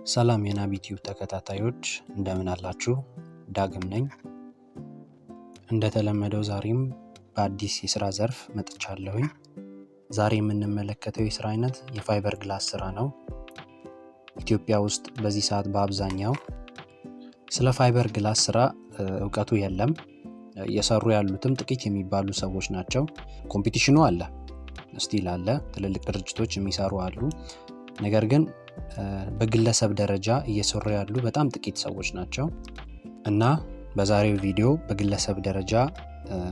ሰላም የናቢ ቲዩብ ተከታታዮች እንደምን አላችሁ? ዳግም ነኝ። እንደተለመደው ዛሬም በአዲስ የስራ ዘርፍ መጥቻለሁኝ። ዛሬ የምንመለከተው የስራ አይነት የፋይበር ግላስ ስራ ነው። ኢትዮጵያ ውስጥ በዚህ ሰዓት በአብዛኛው ስለ ፋይበር ግላስ ስራ እውቀቱ የለም። እየሰሩ ያሉትም ጥቂት የሚባሉ ሰዎች ናቸው። ኮምፒቲሽኑ አለ፣ ስቲል አለ፣ ትልልቅ ድርጅቶች የሚሰሩ አሉ። ነገር ግን በግለሰብ ደረጃ እየሰሩ ያሉ በጣም ጥቂት ሰዎች ናቸው እና በዛሬው ቪዲዮ በግለሰብ ደረጃ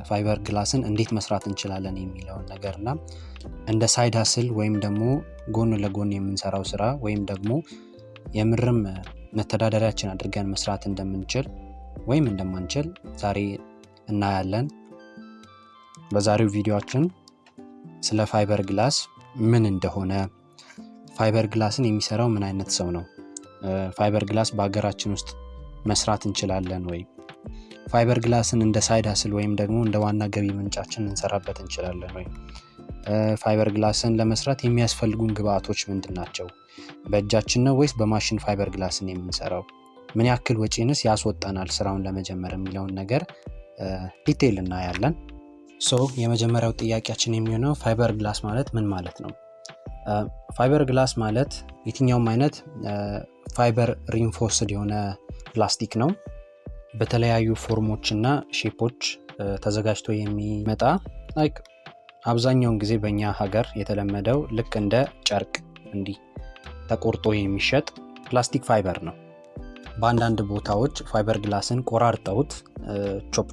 ፋይበር ግላስን እንዴት መስራት እንችላለን የሚለውን ነገርና እንደ ሳይድ ሃስል ወይም ደግሞ ጎን ለጎን የምንሰራው ስራ ወይም ደግሞ የምርም መተዳደሪያችን አድርገን መስራት እንደምንችል ወይም እንደማንችል ዛሬ እናያለን። በዛሬው ቪዲዮአችን ስለ ፋይበር ግላስ ምን እንደሆነ፣ ፋይበር ግላስን የሚሰራው ምን አይነት ሰው ነው፣ ፋይበር ግላስ በሀገራችን ውስጥ መስራት እንችላለን ወይ፣ ፋይበር ግላስን እንደ ሳይድ ሃስል ወይም ደግሞ እንደ ዋና ገቢ ምንጫችን እንሰራበት እንችላለን ወይ፣ ፋይበር ግላስን ለመስራት የሚያስፈልጉን ግብአቶች ምንድን ናቸው፣ በእጃችን ነው ወይስ በማሽን ፋይበር ግላስን የምንሰራው፣ ምን ያክል ወጪንስ ያስወጣናል ስራውን ለመጀመር የሚለውን ነገር ዲቴይል እናያለን። የመጀመሪያው ጥያቄያችን የሚሆነው ፋይበር ግላስ ማለት ምን ማለት ነው? ፋይበር ግላስ ማለት የትኛውም አይነት ፋይበር ሪንፎርስድ የሆነ ፕላስቲክ ነው። በተለያዩ ፎርሞች እና ሼፖች ተዘጋጅቶ የሚመጣ አብዛኛውን ጊዜ በእኛ ሀገር የተለመደው ልክ እንደ ጨርቅ እንዲህ ተቆርጦ የሚሸጥ ፕላስቲክ ፋይበር ነው። በአንዳንድ ቦታዎች ፋይበር ግላስን ቆራርጠውት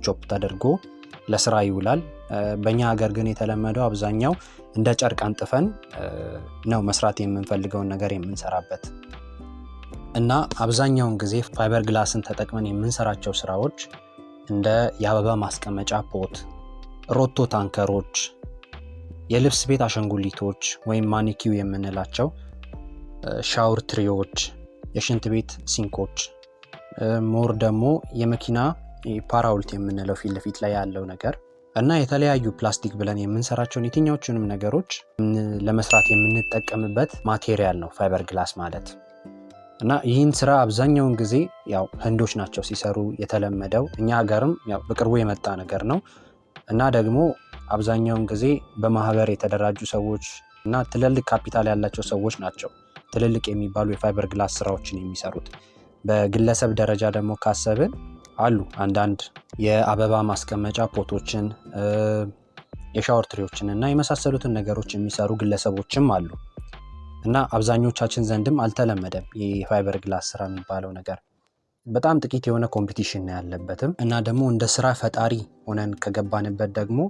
ቾፕ ተደርጎ ለስራ ይውላል። በእኛ ሀገር ግን የተለመደው አብዛኛው እንደ ጨርቅ አንጥፈን ነው መስራት የምንፈልገውን ነገር የምንሰራበት እና አብዛኛውን ጊዜ ፋይበር ግላስን ተጠቅመን የምንሰራቸው ስራዎች እንደ የአበባ ማስቀመጫ ፖት፣ ሮቶ ታንከሮች፣ የልብስ ቤት አሸንጉሊቶች ወይም ማኒኪው የምንላቸው፣ ሻወር ትሪዎች፣ የሽንት ቤት ሲንኮች፣ ሞር ደግሞ የመኪና ፓራውልት የምንለው ፊት ለፊት ላይ ያለው ነገር እና የተለያዩ ፕላስቲክ ብለን የምንሰራቸውን የትኛዎቹንም ነገሮች ለመስራት የምንጠቀምበት ማቴሪያል ነው ፋይበር ግላስ ማለት። እና ይህን ስራ አብዛኛውን ጊዜ ያው ህንዶች ናቸው ሲሰሩ የተለመደው። እኛ ሀገርም ያው በቅርቡ የመጣ ነገር ነው እና ደግሞ አብዛኛውን ጊዜ በማህበር የተደራጁ ሰዎች እና ትልልቅ ካፒታል ያላቸው ሰዎች ናቸው ትልልቅ የሚባሉ የፋይበር ግላስ ስራዎችን የሚሰሩት። በግለሰብ ደረጃ ደግሞ ካሰብን አሉ አንዳንድ የአበባ ማስቀመጫ ፖቶችን፣ የሻወር ትሪዎችን እና የመሳሰሉትን ነገሮች የሚሰሩ ግለሰቦችም አሉ እና አብዛኞቻችን ዘንድም አልተለመደም የፋይበር ግላስ ስራ የሚባለው ነገር። በጣም ጥቂት የሆነ ኮምፒቲሽን ያለበትም እና ደግሞ እንደ ስራ ፈጣሪ ሆነን ከገባንበት ደግሞ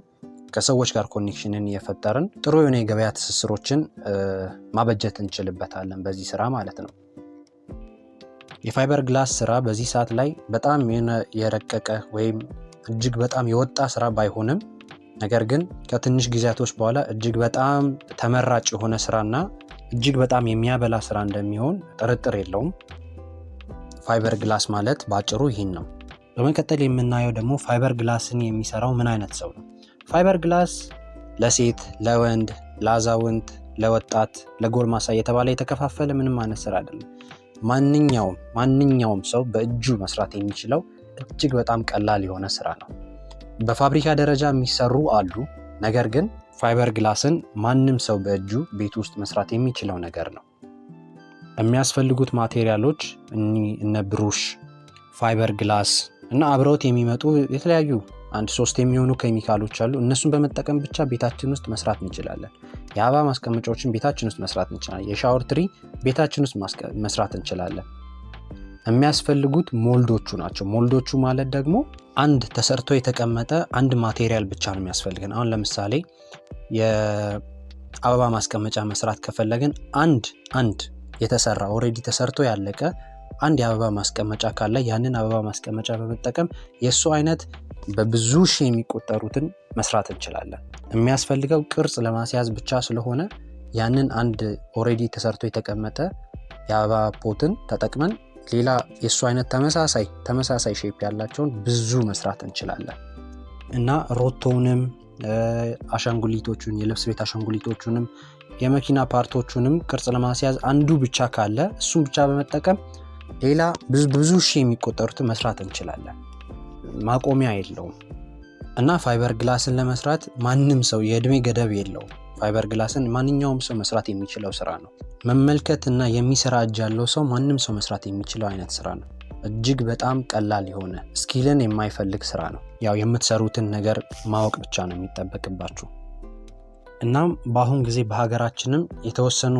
ከሰዎች ጋር ኮኔክሽንን እየፈጠርን ጥሩ የሆነ የገበያ ትስስሮችን ማበጀት እንችልበታለን በዚህ ስራ ማለት ነው። የፋይበር ግላስ ስራ በዚህ ሰዓት ላይ በጣም የረቀቀ ወይም እጅግ በጣም የወጣ ስራ ባይሆንም ነገር ግን ከትንሽ ጊዜያቶች በኋላ እጅግ በጣም ተመራጭ የሆነ ስራና እጅግ በጣም የሚያበላ ስራ እንደሚሆን ጥርጥር የለውም። ፋይበር ግላስ ማለት ባጭሩ ይህን ነው። በመቀጠል የምናየው ደግሞ ፋይበር ግላስን የሚሰራው ምን አይነት ሰው ነው? ፋይበር ግላስ ለሴት፣ ለወንድ፣ ለአዛውንት፣ ለወጣት፣ ለጎልማሳ የተባለ የተከፋፈለ ምንም አይነት ስራ አይደለም። ማንኛውም ሰው በእጁ መስራት የሚችለው እጅግ በጣም ቀላል የሆነ ስራ ነው። በፋብሪካ ደረጃ የሚሰሩ አሉ። ነገር ግን ፋይበር ግላስን ማንም ሰው በእጁ ቤት ውስጥ መስራት የሚችለው ነገር ነው። የሚያስፈልጉት ማቴሪያሎች እነ ብሩሽ፣ ፋይበር ግላስ እና አብረውት የሚመጡ የተለያዩ 1-3 የሚሆኑ ኬሚካሎች አሉ። እነሱን በመጠቀም ብቻ ቤታችን ውስጥ መስራት እንችላለን። የአበባ ማስቀመጫዎችን ቤታችን ውስጥ መስራት እንችላለን። የሻወር ትሪ ቤታችን ውስጥ መስራት እንችላለን። የሚያስፈልጉት ሞልዶቹ ናቸው። ሞልዶቹ ማለት ደግሞ አንድ ተሰርቶ የተቀመጠ አንድ ማቴሪያል ብቻ ነው የሚያስፈልገን። አሁን ለምሳሌ የአበባ ማስቀመጫ መስራት ከፈለግን አንድ የተሰራ ኦሬዲ ተሰርቶ ያለቀ አንድ የአበባ ማስቀመጫ ካለ ያንን አበባ ማስቀመጫ በመጠቀም የሱ አይነት በብዙ ሺህ የሚቆጠሩትን መስራት እንችላለን። የሚያስፈልገው ቅርጽ ለማስያዝ ብቻ ስለሆነ ያንን አንድ ኦሬዲ ተሰርቶ የተቀመጠ የአበባ ፖትን ተጠቅመን ሌላ የሱ አይነት ተመሳሳይ ሼፕ ያላቸውን ብዙ መስራት እንችላለን እና ሮቶውንም አሻንጉሊቶቹን የልብስ ቤት አሻንጉሊቶቹንም የመኪና ፓርቶቹንም ቅርጽ ለማስያዝ አንዱ ብቻ ካለ እሱን ብቻ በመጠቀም ሌላ ብዙ ሺህ የሚቆጠሩትን መስራት እንችላለን። ማቆሚያ የለውም። እና ፋይበር ግላስን ለመስራት ማንም ሰው የእድሜ ገደብ የለውም። ፋይበር ግላስን ማንኛውም ሰው መስራት የሚችለው ስራ ነው። መመልከት እና የሚሰራ እጅ ያለው ሰው ማንም ሰው መስራት የሚችለው አይነት ስራ ነው። እጅግ በጣም ቀላል የሆነ ስኪልን የማይፈልግ ስራ ነው። ያው የምትሰሩትን ነገር ማወቅ ብቻ ነው የሚጠበቅባችሁ። እናም በአሁን ጊዜ በሀገራችንም የተወሰኑ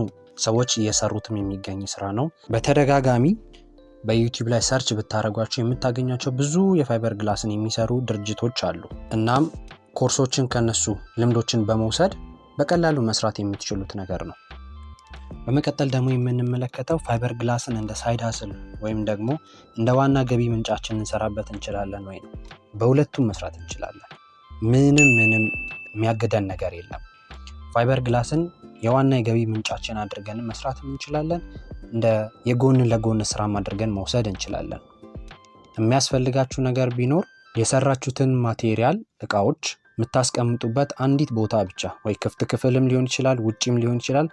ሰዎች እየሰሩትም የሚገኝ ስራ ነው። በተደጋጋሚ በዩቲዩብ ላይ ሰርች ብታደርጓቸው የምታገኛቸው ብዙ የፋይበር ግላስን የሚሰሩ ድርጅቶች አሉ። እናም ኮርሶችን ከነሱ ልምዶችን በመውሰድ በቀላሉ መስራት የምትችሉት ነገር ነው። በመቀጠል ደግሞ የምንመለከተው ፋይበር ግላስን እንደ ሳይድ ሃስል ወይም ደግሞ እንደ ዋና ገቢ ምንጫችን እንሰራበት እንችላለን ወይ ነው። በሁለቱም መስራት እንችላለን። ምንም የሚያግደን ነገር የለም። ፋይበር ግላስን የዋና የገቢ ምንጫችን አድርገን መስራት እንችላለን። እንደ የጎን ለጎን ስራ አድርገን መውሰድ እንችላለን። የሚያስፈልጋችሁ ነገር ቢኖር የሰራችሁትን ማቴሪያል እቃዎች የምታስቀምጡበት አንዲት ቦታ ብቻ፣ ወይ ክፍት ክፍልም ሊሆን ይችላል፣ ውጪም ሊሆን ይችላል።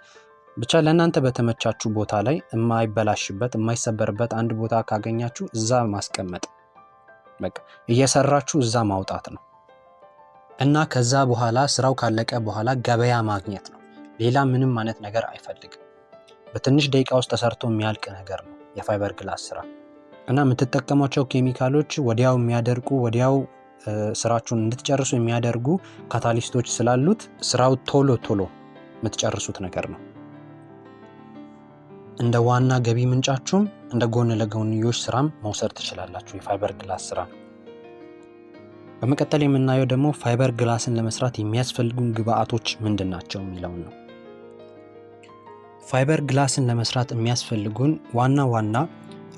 ብቻ ለእናንተ በተመቻችሁ ቦታ ላይ የማይበላሽበት የማይሰበርበት አንድ ቦታ ካገኛችሁ እዛ ማስቀመጥ፣ በቃ እየሰራችሁ እዛ ማውጣት ነው። እና ከዛ በኋላ ስራው ካለቀ በኋላ ገበያ ማግኘት ነው። ሌላ ምንም አይነት ነገር አይፈልግም። በትንሽ ደቂቃ ውስጥ ተሰርቶ የሚያልቅ ነገር ነው የፋይበር ግላስ ስራ። እና የምትጠቀሟቸው ኬሚካሎች ወዲያው የሚያደርቁ ወዲያው ስራችሁን እንድትጨርሱ የሚያደርጉ ካታሊስቶች ስላሉት ስራው ቶሎ የምትጨርሱት ነገር ነው። እንደ ዋና ገቢ ምንጫችሁም እንደ ጎን ለጎንዮሽ ስራም መውሰድ ትችላላችሁ የፋይበር ግላስ ስራ። በመቀጠል የምናየው ደግሞ ፋይበር ግላስን ለመስራት የሚያስፈልጉን ግብአቶች ምንድን ናቸው የሚለውን ነው። ፋይበር ግላስን ለመስራት የሚያስፈልጉን ዋና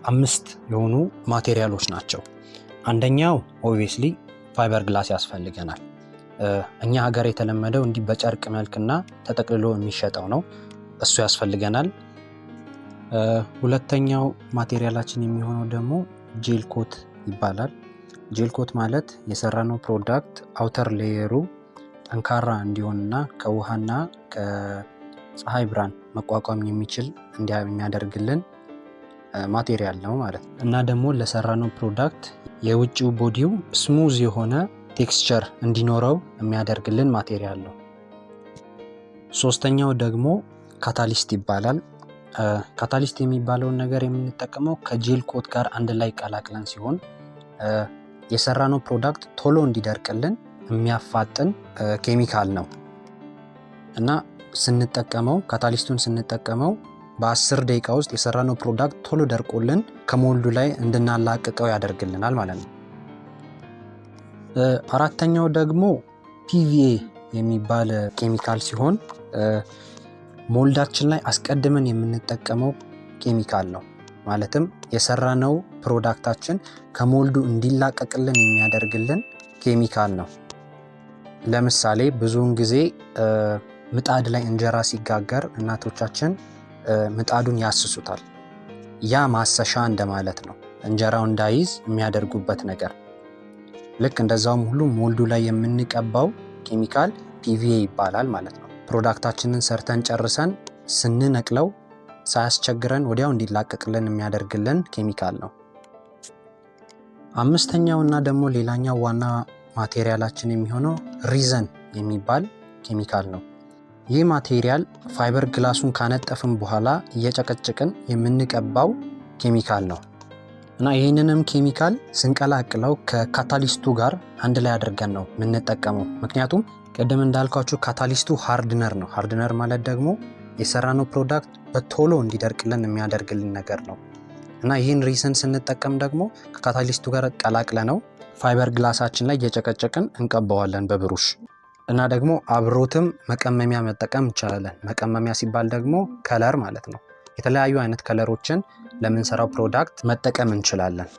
5 የሆኑ ማቴሪያሎች ናቸው። አንደኛው ኦብቪየስሊ ፋይበር ግላስ ያስፈልገናል። እኛ ሀገር የተለመደው እንዲህ በጨርቅ መልክና ተጠቅልሎ የሚሸጠው ነው፣ እሱ ያስፈልገናል። ሁለተኛው ማቴሪያላችን የሚሆነው ደግሞ ጄል ኮት ይባላል። ጄል ኮት ማለት የሰራነው ፕሮዳክት አውተር ሌየሩ ጠንካራ እንዲሆንና ከውሃና ከፀሐይ ብርሃን መቋቋም የሚችል የሚያደርግልን ማቴሪያል ነው ማለት ነው። እና ደግሞ ለሰራነው ፕሮዳክት የውጭው ቦዲው ስሙዝ የሆነ ቴክስቸር እንዲኖረው የሚያደርግልን ማቴሪያል ነው። ሶስተኛው ደግሞ ካታሊስት ይባላል። ካታሊስት የሚባለውን ነገር የምንጠቀመው ከጄል ኮት ጋር አንድ ላይ ቀላቅለን ሲሆን የሰራነው ፕሮዳክት ቶሎ እንዲደርቅልን የሚያፋጥን ኬሚካል ነው። እና ስንጠቀመው ካታሊስቱን ስንጠቀመው በ10 ደቂቃ ውስጥ የሰራነው ፕሮዳክት ቶሎ ደርቆልን ከሞልዱ ላይ እንድናላቅቀው ያደርግልናል ማለት ነው። አራተኛው ደግሞ ፒቪኤ የሚባል ኬሚካል ሲሆን ሞልዳችን ላይ አስቀድመን የምንጠቀመው ኬሚካል ነው። ማለትም የሰራነው ፕሮዳክታችን ከሞልዱ እንዲላቀቅልን የሚያደርግልን ኬሚካል ነው። ለምሳሌ ብዙውን ጊዜ ምጣድ ላይ እንጀራ ሲጋገር እናቶቻችን ምጣዱን ያስሱታል። ያ ማሰሻ እንደማለት ነው፣ እንጀራው እንዳይዝ የሚያደርጉበት ነገር። ልክ እንደዛውም ሁሉ ሞልዱ ላይ የምንቀባው ኬሚካል ፒቪኤ ይባላል ማለት ነው። ፕሮዳክታችንን ሰርተን ጨርሰን ስንነቅለው ሳያስቸግረን ወዲያው እንዲላቀቅልን የሚያደርግልን ኬሚካል ነው። አምስተኛው እና ደግሞ ሌላኛው ዋና ማቴሪያላችን የሚሆነው ሪዘን የሚባል ኬሚካል ነው። ይህ ማቴሪያል ፋይበር ግላሱን ካነጠፍን በኋላ እየጨቀጨቅን የምንቀባው ኬሚካል ነው እና ይህንንም ኬሚካል ስንቀላቅለው ከካታሊስቱ ጋር አንድ ላይ አድርገን ነው የምንጠቀመው። ምክንያቱም ቅድም እንዳልኳችሁ ካታሊስቱ ሃርድነር ነው። ሃርድነር ማለት ደግሞ የሰራነው ፕሮዳክት በቶሎ እንዲደርቅልን የሚያደርግልን ነገር ነው እና ይህን ሪዘን ስንጠቀም ደግሞ ከካታሊስቱ ጋር ቀላቅለ ነው ፋይበር ግላሳችን ላይ እየጨቀጨቅን እንቀባዋለን በብሩሽ። እና ደግሞ አብሮትም መቀመሚያ መጠቀም እንችላለን። መቀመሚያ ሲባል ደግሞ ከለር ማለት ነው። የተለያዩ አይነት ከለሮችን ለምንሰራው ፕሮዳክት መጠቀም እንችላለን።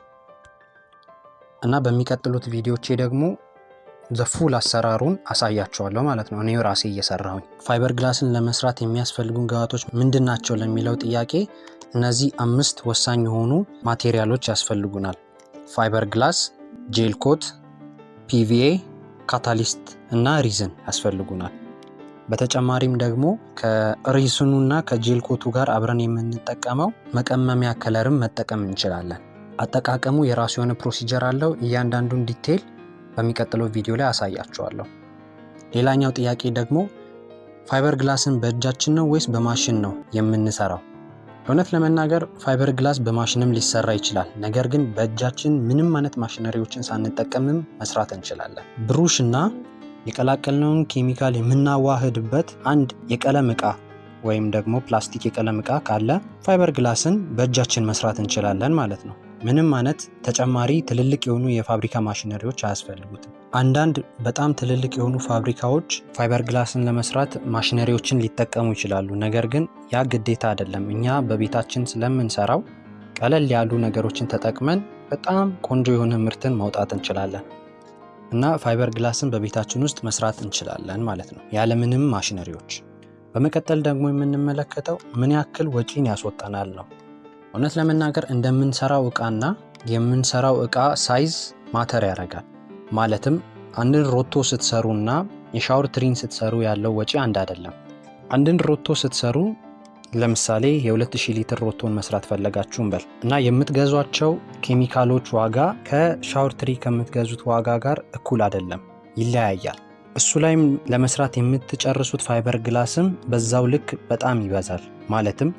እና በሚቀጥሉት ቪዲዮቼ ደግሞ ዘፉል አሰራሩን አሳያቸዋለሁ ማለት ነው፣ እኔው ራሴ እየሰራሁኝ። ፋይበር ግላስን ለመስራት የሚያስፈልጉን ግብአቶች ምንድናቸው ለሚለው ጥያቄ እነዚህ 5 ወሳኝ የሆኑ ማቴሪያሎች ያስፈልጉናል። ፋይበር ግላስ፣ ጄል ኮት፣ ፒቪኤ፣ ካታሊስት እና ሪዝን ያስፈልጉናል። በተጨማሪም ደግሞ ከሪስኑና ከጄል ኮቱ ጋር አብረን የምንጠቀመው መቀመሚያ ከለርም መጠቀም እንችላለን። አጠቃቀሙ የራሱ የሆነ ፕሮሲጀር አለው። እያንዳንዱን ዲቴይል በሚቀጥለው ቪዲዮ ላይ አሳያችኋለሁ። ሌላኛው ጥያቄ ደግሞ ፋይበር ግላስን በእጃችን ነው ወይስ በማሽን ነው የምንሰራው? እውነት ለመናገር ፋይበር ግላስ በማሽንም ሊሰራ ይችላል። ነገር ግን በእጃችን ምንም አይነት ማሽነሪዎችን ሳንጠቀምም መስራት እንችላለን። ብሩሽ እና የቀላቀልነውን ኬሚካል የምናዋህድበት አንድ የቀለም ዕቃ ወይም ደግሞ ፕላስቲክ የቀለም ዕቃ ካለ ፋይበር ግላስን በእጃችን መስራት እንችላለን ማለት ነው። ምንም አይነት ተጨማሪ ትልልቅ የሆኑ የፋብሪካ ማሽነሪዎች አያስፈልጉትም። አንዳንድ በጣም ትልልቅ የሆኑ ፋብሪካዎች ፋይበር ግላስን ለመስራት ማሽነሪዎችን ሊጠቀሙ ይችላሉ። ነገር ግን ያ ግዴታ አይደለም። እኛ በቤታችን ስለምንሰራው ቀለል ያሉ ነገሮችን ተጠቅመን በጣም ቆንጆ የሆነ ምርትን ማውጣት እንችላለን እና ፋይበር ግላስን በቤታችን ውስጥ መስራት እንችላለን ማለት ነው ያለምንም ማሽነሪዎች። በመቀጠል ደግሞ የምንመለከተው ምን ያክል ወጪን ያስወጣናል ነው። እውነት ለመናገር እንደምንሰራው ዕቃና የምንሰራው ዕቃ ሳይዝ ማተር ያደርጋል። ማለትም አንድን ሮቶ ስትሰሩና የሻወር ትሪን ስትሰሩ ያለው ወጪ አንድ አይደለም። አንድን ሮቶ ስትሰሩ ለምሳሌ የ2000 ሊትር ሮቶን መስራት ፈለጋችሁ እንበል እና የምትገዟቸው ኬሚካሎች ዋጋ ከሻወር ትሪ ከምትገዙት ዋጋ ጋር እኩል አይደለም፣ ይለያያል። እሱ ላይም ለመስራት የምትጨርሱት ፋይበር ግላስም በዛው ልክ በጣም ይበዛል። ማለትም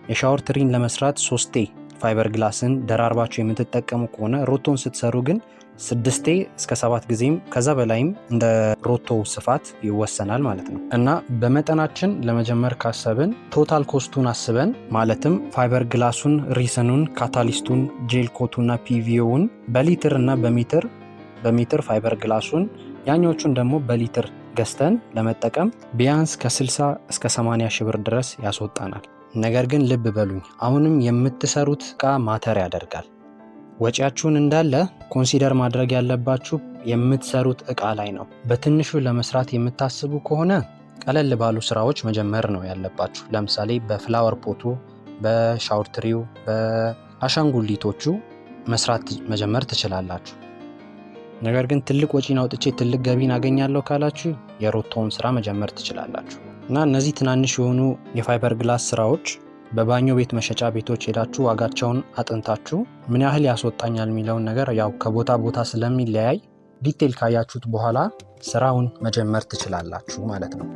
የሻወር ትሪን ለመስራት 3 ፋይበር ግላስን ደራርባችሁ የምትጠቀሙ ከሆነ ሮቶን ስትሰሩ ግን 6 እስከ 7 ጊዜም ከዛ በላይም እንደ ሮቶ ስፋት ይወሰናል ማለት ነው። እና በመጠናችን ለመጀመር ካሰብን ቶታል ኮስቱን አስበን ማለትም ፋይበር ግላሱን፣ ሪስኑን፣ ካታሊስቱን፣ ጄል ኮቱና ፒቪኦውን በሊትር እና በሜትር ፋይበር ግላሱን ያኞቹን ደግሞ በሊትር ገዝተን ለመጠቀም ቢያንስ ከ60 እስከ 80 ሺህ ብር ድረስ ያስወጣናል። ነገር ግን ልብ በሉኝ፣ አሁንም የምትሰሩት ዕቃ ማተር ያደርጋል። ወጪያችሁን እንዳለ ኮንሲደር ማድረግ ያለባችሁ የምትሰሩት ዕቃ ላይ ነው። በትንሹ ለመስራት የምታስቡ ከሆነ ቀለል ባሉ ስራዎች መጀመር ነው ያለባችሁ። ለምሳሌ በፍላወር ፖቱ፣ በሻወር ትሪው፣ በአሻንጉሊቶቹ መስራት መጀመር ትችላላችሁ። ነገር ግን ትልቅ ወጪን አውጥቼ ትልቅ ገቢን አገኛለሁ ካላችሁ የሮቶውን ስራ መጀመር ትችላላችሁ። እና እነዚህ ትናንሽ የሆኑ የፋይበር ግላስ ስራዎች በባኞ ቤት መሸጫ ቤቶች ሄዳችሁ ዋጋቸውን አጥንታችሁ ምን ያህል ያስወጣኛል የሚለውን ነገር ያው ከቦታ ቦታ ስለሚለያይ ዲቴል ካያችሁት በኋላ ስራውን መጀመር ትችላላችሁ ማለት ነው።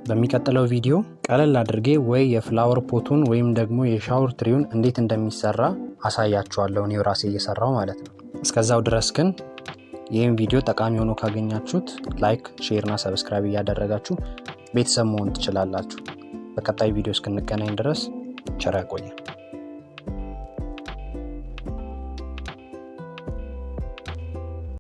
በሚቀጥለው ቪዲዮ ቀለል አድርጌ ወይ የፍላወር ፖቱን ወይም ደግሞ የሻወር ትሪውን እንዴት እንደሚሰራ አሳያችኋለሁ እኔው ራሴ እየሰራው ማለት ነው። እስከዛው ድረስ ግን ይህን ቪዲዮ ጠቃሚ ሆኖ ካገኛችሁት ላይክ፣ ሼር እና ሰብስክራይብ እያደረጋችሁ ቤተሰብ መሆን ትችላላችሁ። በቀጣይ ቪዲዮ እስክንገናኝ ድረስ ቸር ያቆየን።